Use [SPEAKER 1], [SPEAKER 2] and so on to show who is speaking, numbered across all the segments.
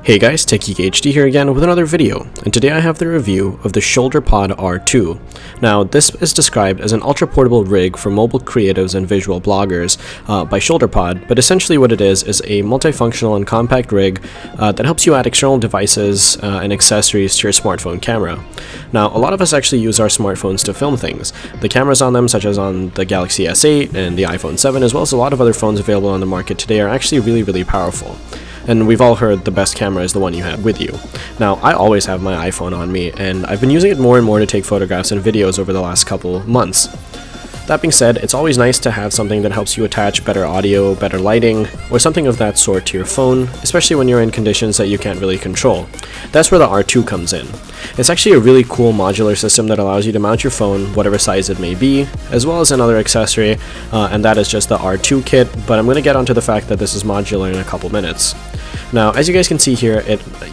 [SPEAKER 1] Hey guys, TechGeekHD here again with another video, and today I have the review of the ShoulderPod R2. Now, this is described as an ultra-portable rig for mobile creatives and visual bloggers by ShoulderPod, but essentially what it is a multifunctional and compact rig that helps you add external devices and accessories to your smartphone camera. Now, a lot of us actually use our smartphones to film things. The cameras on them, such as on the Galaxy S8 and the iPhone 7, as well as a lot of other phones available on the market today, are actually really powerful. And we've all heard the best camera is the one you have with you. Now, I always have my iPhone on me, and I've been using it more and more to take photographs and videos over the last couple months. That being said, it's always nice to have something that helps you attach better audio, better lighting, or something of that sort to your phone, especially when you're in conditions that you can't really control. That's where the R2 comes in. It's actually a really cool modular system that allows you to mount your phone, whatever size it may be, as well as another accessory, and that is just the R2 kit, but I'm going to get onto the fact that this is modular in a couple minutes. Now, as you guys can see here,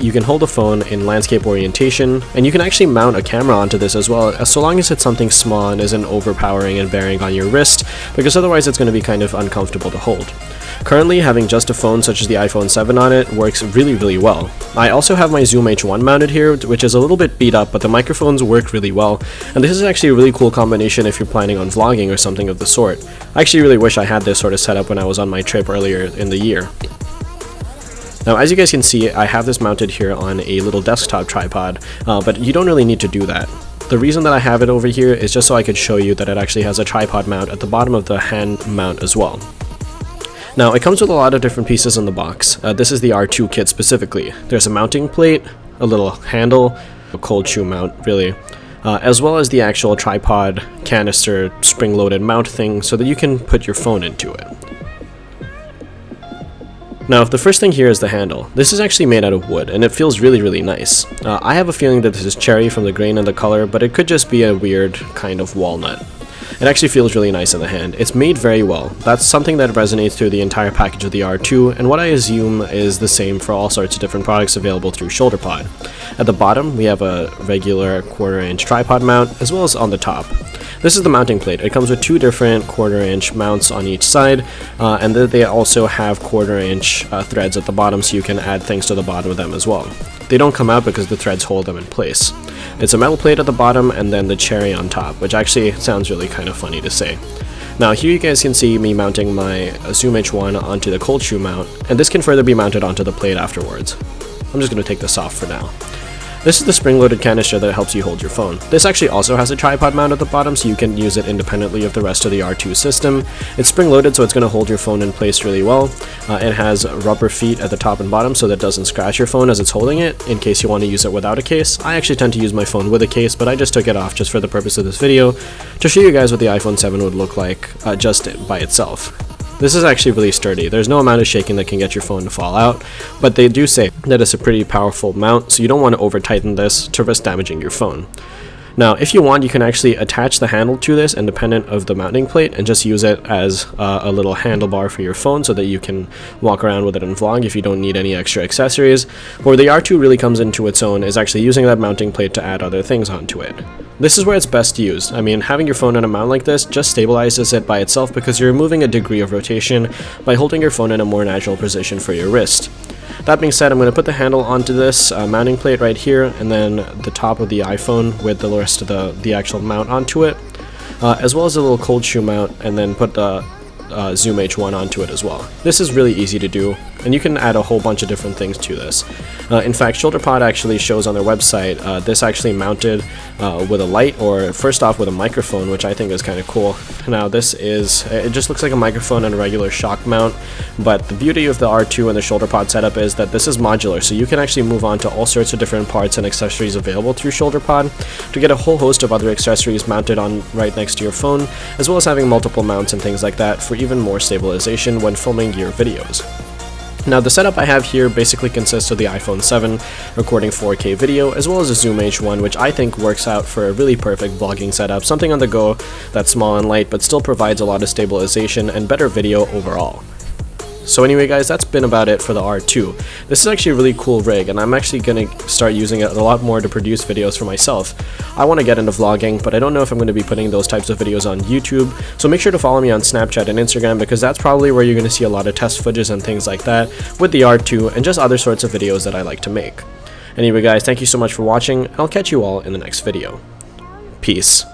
[SPEAKER 1] you can hold a phone in landscape orientation, and you can actually mount a camera onto this as well, so long as it's something small and isn't overpowering and bearing on your wrist, because otherwise it's going to be kind of uncomfortable to hold. Currently, having just a phone such as the iPhone 7 on it works really well. I also have my Zoom H1 mounted here, which is a little bit beat up, but the microphones work really well, and this is actually a really cool combination if you're planning on vlogging or something of the sort. I actually really wish I had this sort of setup when I was on my trip earlier in the year. Now, as you guys can see, I have this mounted here on a little desktop tripod, but you don't really need to do that. The reason that I have it over here is just so I could show you that it actually has a tripod mount at the bottom of the hand mount as well. Now, it comes with a lot of different pieces in the box. This is the R2 kit specifically. There's a mounting plate, a little handle, a cold shoe mount really, as well as the actual tripod canister spring-loaded mount thing so that you can put your phone into it. Now, the first thing here is the handle. This is actually made out of wood, and it feels really nice. I have a feeling that this is cherry from the grain and the color, but it could just be a weird kind of walnut. It actually feels really nice in the hand. It's made very well. That's something that resonates through the entire package of the R2, and what I assume is the same for all sorts of different products available through ShoulderPod. At the bottom, we have a regular 1/4-inch tripod mount, as well as on the top. This is the mounting plate. It comes with two different 1/4-inch mounts on each side, and then they also have 1/4-inch threads at the bottom, so you can add things to the bottom of them as well. They don't come out because the threads hold them in place. It's a metal plate at the bottom and then the cherry on top, which actually sounds really kind of funny to say. Now, here you guys can see me mounting my Zoom H1 onto the cold shoe mount, and this can further be mounted onto the plate afterwards. I'm just going to take this off for now. This is the spring-loaded canister that helps you hold your phone. This actually also has a tripod mount at the bottom, so you can use it independently of the rest of the R2 system. It's spring-loaded, so it's going to hold your phone in place really well. It has rubber feet at the top and bottom so that it doesn't scratch your phone as it's holding it, in case you want to use it without a case. I actually tend to use my phone with a case, but I just took it off just for the purpose of this video, to show you guys what the iPhone 7 would look like just by itself. This is actually really sturdy. There's no amount of shaking that can get your phone to fall out, but they do say that it's a pretty powerful mount, so you don't want to over-tighten this to risk damaging your phone. Now, if you want, you can actually attach the handle to this independent of the mounting plate and just use it as a little handlebar for your phone so that you can walk around with it and vlog if you don't need any extra accessories. But where the R2 really comes into its own is actually using that mounting plate to add other things onto it. This is where it's best used. I mean, having your phone on a mount like this just stabilizes it by itself because you're removing a degree of rotation by holding your phone in a more natural position for your wrist. That being said, I'm going to put the handle onto this mounting plate right here, and then the top of the iPhone with the rest of the actual mount onto it, as well as a little cold shoe mount, and then put the Zoom H1 onto it as well. This is really easy to do, and you can add a whole bunch of different things to this. In fact, ShoulderPod actually shows on their website this actually mounted with a light, or first off with a microphone, which I think is kind of cool. Now it just looks like a microphone and a regular shock mount, but the beauty of the R2 and the ShoulderPod setup is that this is modular, so you can actually move on to all sorts of different parts and accessories available through ShoulderPod to get a whole host of other accessories mounted on right next to your phone, as well as having multiple mounts and things like that for even more stabilization when filming your videos. Now, the setup I have here basically consists of the iPhone 7 recording 4K video, as well as a Zoom H1, which I think works out for a really perfect vlogging setup, something on the go that's small and light but still provides a lot of stabilization and better video overall. So anyway guys, that's been about it for the R2. This is actually a really cool rig, and I'm actually going to start using it a lot more to produce videos for myself. I want to get into vlogging, but I don't know if I'm going to be putting those types of videos on YouTube, so make sure to follow me on Snapchat and Instagram, because that's probably where you're going to see a lot of test footage and things like that with the R2 and just other sorts of videos that I like to make. Anyway guys, thank you so much for watching. I'll catch you all in the next video. Peace.